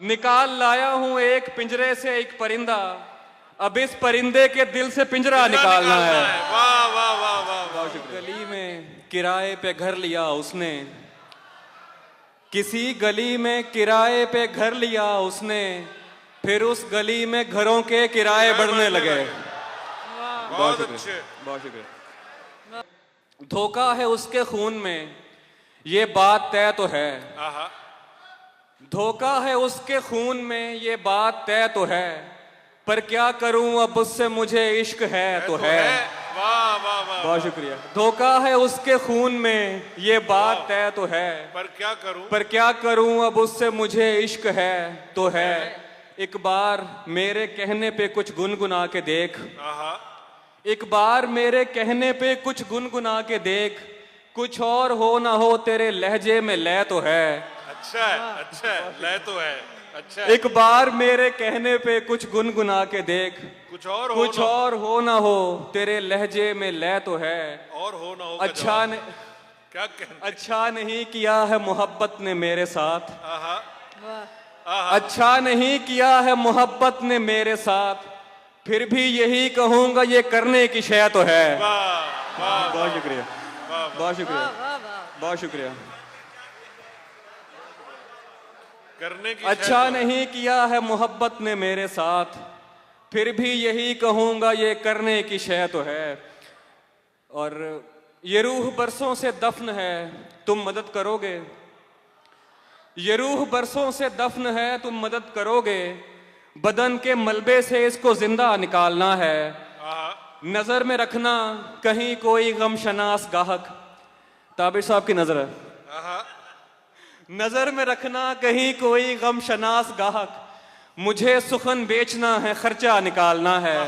निकाल लाया हूं एक पिंजरे से एक परिंदा, अब इस परिंदे के दिल से पिंजरा निकालना है। वाह वाह वाह वाह वाह। गली में किराए पे घर लिया उसने, किसी गली में किराए पे घर लिया उसने, फिर उस गली में घरों के किराए बढ़ने लगे। बहुत अच्छे। बहुत शुक्रिया। धोखा है उसके खून में, ये बात तय तो है। आहा। धोखा है उसके खून में, ये बात तय तो है, पर क्या करूं अब उससे मुझे इश्क है तो है। वाह वाह वाह। बहुत शुक्रिया। धोखा है उसके खून में, ये बात तय तो है, पर क्या करूं अब उससे मुझे इश्क है तो है। एक बार मेरे कहने पे कुछ गुनगुना के देख, एक बार मेरे कहने पे कुछ गुनगुना के देख, कुछ और हो ना हो तेरे लहजे में लय तो है। अच्छा है, लय तो है। अच्छा। एक बार मेरे कहने पे कुछ गुनगुना के देख, कुछ और हो ना हो तेरे लहजे में लय तो है। और हो ना हो अच्छा नहीं किया है मोहब्बत ने मेरे साथ, आहा। अच्छा नहीं किया है मोहब्बत ने मेरे साथ, फिर भी यही कहूंगा ये करने की शय तो है। बहुत शुक्रिया, बहुत शुक्रिया, बहुत शुक्रिया। करने की अच्छा नहीं किया है मोहब्बत ने मेरे साथ, फिर भी यही कहूंगा ये करने की शय तो है। और ये रूह बरसों से दफन है, तुम मदद करोगे। ये रूह बरसों से दफन है, तुम मदद करोगे। बदन के मलबे से इसको जिंदा निकालना है। नजर में रखना कहीं कोई गमशनास गाहक, ताबिर साहब की नजर है। नजर में रखना कहीं कोई गमशनास गाहक, मुझे सुखन बेचना है खर्चा निकालना है।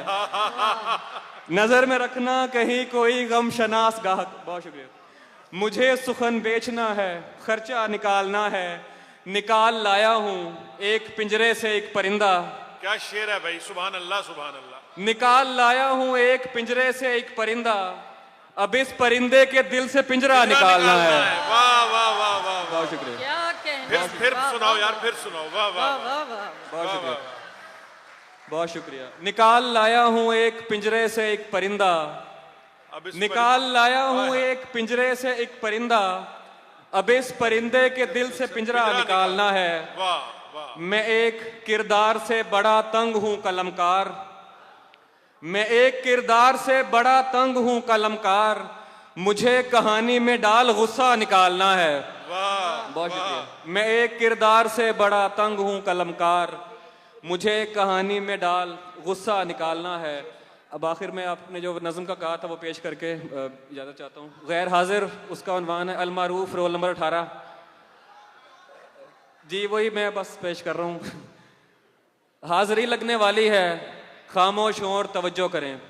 नजर में रखना कहीं कोई गमशनास गाहक। बहुत शुक्रिया। मुझे सुखन बेचना है खर्चा निकालना है, निकाल लाया हूं एक पिंजरे से एक परिंदा। क्या शेर है भाई, सुभान अल्लाह सुभान अल्लाह। निकाल लाया हूं एक पिंजरे से एक परिंदा, अब इस परिंदे के दिल से पिंजरा निकालना है। वाह वाह वाह वाह। बहुत शुक्रिया। क्या कहना। फिर सुनाओ यार, फिर सुनाओ। वाह वाह वाह। बहुत शुक्रिया, बहुत शुक्रिया। निकाल लाया हूं एक पिंजरे से एक परिंदा, निकाल लाया हूं एक पिंजरे से एक परिंदा, अब इस परिंदे के दिल से पिंजरा निकालना है। मैं एक किरदार से बड़ा तंग हूं कलमकार, मैं एक किरदार से बड़ा तंग हूं कलमकार, मुझे कहानी में डाल गुस्सा निकालना है। बहुत शुक्रिया। मैं एक किरदार से बड़ा तंग हूं कलमकार, मुझे कहानी में डाल गुस्सा निकालना है। अब आखिर में आपने जो नज़म का कहा था वो पेश करके इजाज़त चाहता हूँ। गैर हाजिर, उसका उन्वान है अलमारूफ, रोल नंबर 18। जी वही मैं बस पेश कर रहा हूँ। हाजिरी लगने वाली है, खामोश हों और तवज्जो करें।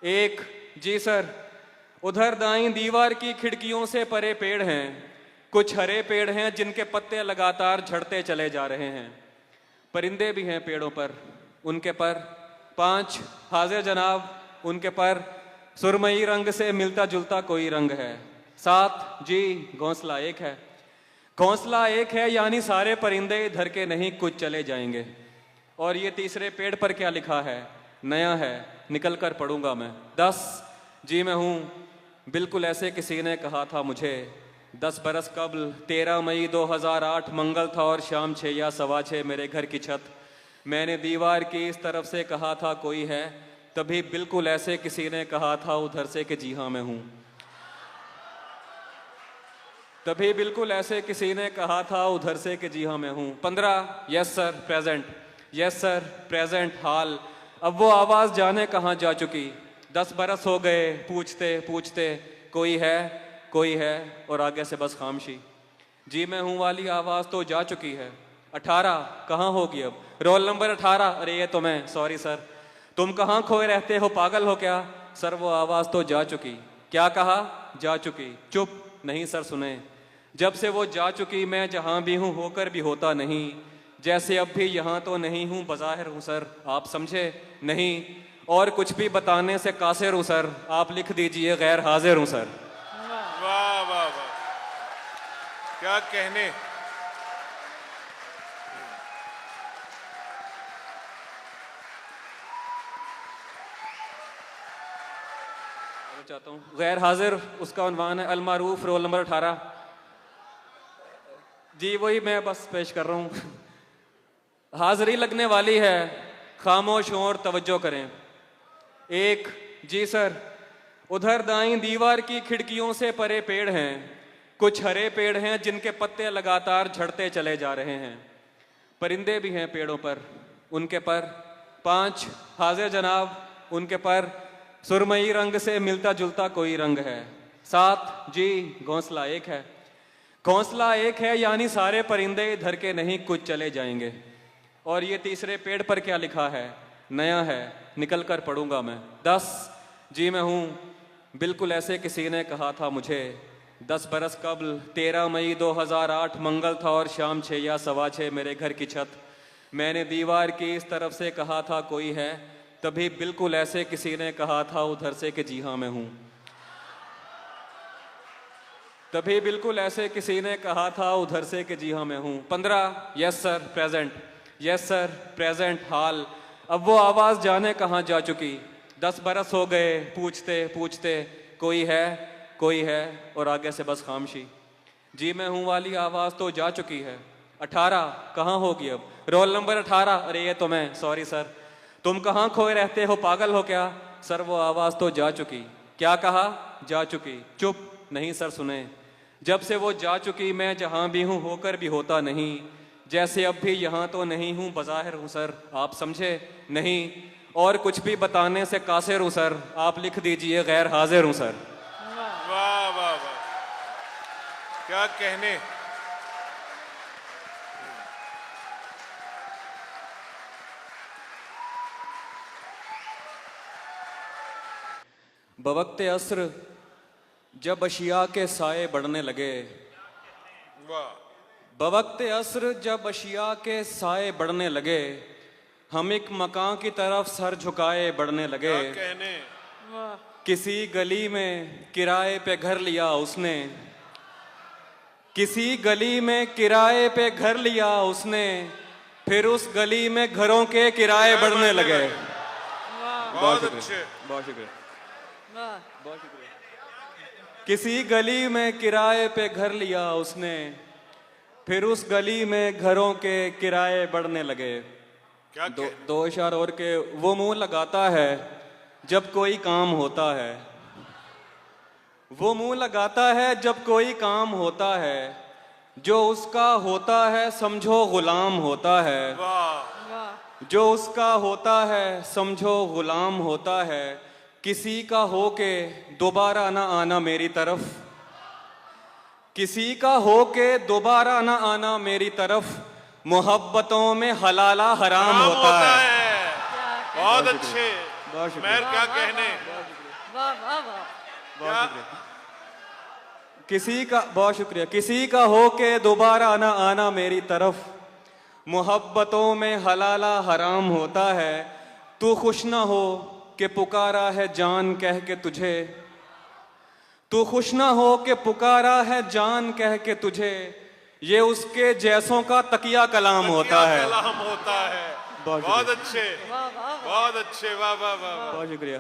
एक, जी सर, उधर दाईं दीवार की खिड़कियों से परे पेड़ हैं, कुछ हरे पेड़ हैं जिनके पत्ते लगातार झड़ते चले जा रहे हैं। परिंदे भी हैं पेड़ों पर, उनके पर 5, हाजिर जनाब, उनके पर सुरमई रंग से मिलता जुलता कोई रंग है। 7, जी घोंसला एक है। घोंसला एक है यानी सारे परिंदे इधर के नहीं, कुछ चले जाएंगे। और ये तीसरे पेड़ पर क्या लिखा है? नया है, निकल कर पढ़ूंगा मैं। 10, जी मैं हूँ, बिल्कुल ऐसे किसी ने कहा था मुझे 10 बरस कबल 13 मई 2008 मंगल था और शाम 6 या सवा 6 मेरे घर की छत, मैंने दीवार की इस तरफ से कहा था कोई है, तभी बिल्कुल ऐसे किसी ने कहा था उधर से कि जी हाँ मैं हूँ। तभी बिल्कुल ऐसे किसी ने कहा था उधर से कि जी हाँ मैं हूँ। 15, yes sir present, yes sir present हाल। अब वो आवाज़ जाने कहाँ जा चुकी, 10 बरस हो गए पूछते पूछते कोई है कोई है, और आगे से बस खामोशी। जी मैं हूँ वाली आवाज़ तो जा चुकी है। 18, कहाँ होगी अब? रोल नंबर 18, अरे ये तो मैं, सॉरी सर। तुम कहाँ खोए रहते हो, पागल हो क्या? सर वो आवाज़ तो जा चुकी। क्या कहा? जा चुकी। चुप, नहीं सर सुने। जब से वो जा चुकी मैं जहाँ भी हूँ होकर भी होता नहीं, जैसे अब भी यहाँ तो नहीं हूँ, बज़ाहिर हूँ सर, आप समझे नहीं, और कुछ भी बताने से कासिर हूँ सर, आप लिख दीजिए गैर हाजिर हूँ सर। वाह वाह वाह, क्या कहने। चाहता हूँ। गैर हाजिर, उसका उन्वान है अलमारूफ, रोल नंबर 18। जी वही मैं बस पेश कर रहा हूँ। हाजिरी लगने वाली है, खामोश हों और तवज्जो करें। एक, जी सर, उधर दाईं दीवार की खिड़कियों से परे पेड़ हैं, कुछ हरे पेड़ हैं जिनके पत्ते लगातार झड़ते चले जा रहे हैं। परिंदे भी हैं पेड़ों पर, उनके पर। 5, हाजिर जनाब, उनके पर सुरमई रंग से मिलता जुलता कोई रंग है। 7, जी, घोंसला एक है। घोंसला एक है यानी सारे परिंदे इधर के नहीं, कुछ चले जाएंगे। और ये तीसरे पेड़ पर क्या लिखा है? नया है, निकल कर पढ़ूंगा मैं। 10, जी मैं हूँ, बिल्कुल ऐसे किसी ने कहा था मुझे 10 बरस कबल 13 मई 2008 मंगल था और शाम 6 या सवा 6 मेरे घर की छत। मैंने दीवार की इस तरफ से कहा था कोई है, तभी बिल्कुल ऐसे किसी ने कहा था उधर से कि जी हाँ मैं हूँ। तभी बिल्कुल ऐसे किसी ने कहा था उधर से कि जी हाँ मैं हूँ। 15, yes sir present, yes sir present हाल। अब वो आवाज़ जाने कहाँ जा चुकी। 10 बरस हो गए पूछते पूछते कोई है और आगे से बस खामोशी। जी मैं हूँ वाली आवाज़ तो जा चुकी है। 18, कहाँ होगी अब? Roll number 18। अरे ये तो मैं, सॉरी सर। तुम कहाँ खोए रहते हो, पागल हो क्या? सर वो आवाज़ तो जा चुकी। क्या कहा? जा चुकी। चुप, नहीं सर सुने। जब से वो जा चुकी मैं जहाँ भी हूँ होकर भी होता नहीं, जैसे अब भी यहाँ तो नहीं हूँ, बज़ाहिर हूँ सर, आप समझे नहीं। और कुछ भी बताने से कासिर हूँ सर, आप लिख दीजिए गैर हाजिर हूँ सर। वाह वाह वाह, क्या कहने। बवक्ते अस्र जब अशिया के साए बढ़ने लगे, वाह, बवक्ते अस्र जब अशिया के साए बढ़ने लगे, हम एक मकान की तरफ सर झुकाए बढ़ने लगे। क्या कहने। किसी गली में किराए पे घर लिया उसने, किसी गली में किराए पे घर लिया उसने, फिर उस गली में घरों के किराए बढ़ने लगे। बहुत अच्छे। बहुत शुक्रिया, बहुत शुक्रिया। किसी गली में किराए पे घर लिया उसने, फिर उस गली में घरों के किराए बढ़ने लगे। क्या दो इशार और के वो मुंह लगाता है जब कोई काम होता है, वो मुंह लगाता है जब कोई काम होता है, जो उसका होता है समझो गुलाम होता है। वाह, जो उसका होता है समझो गुलाम होता है, किसी का हो के दोबारा ना आना मेरी तरफ, किसी का हो के दोबारा ना आना मेरी तरफ, मोहब्बतों में हलाला हराम काम होता है। बहुत अच्छे। बहुत शुक्रिया। मैं क्या कहने। क्या किसी का, बहुत शुक्रिया, किसी का हो के दोबारा ना आना मेरी तरफ, मोहब्बतों में हलाला हराम होता है। तू खुश ना हो कि पुकारा है जान कह के तुझे, तू खुश ना हो कि पुकारा है जान कह के तुझे, ये उसके जैसों का तकिया कलाम होता है। कलाम होता है। बहुत बहुत अच्छे, बहुत अच्छे। वाह वाह वाह वाह। बहुत शुक्रिया।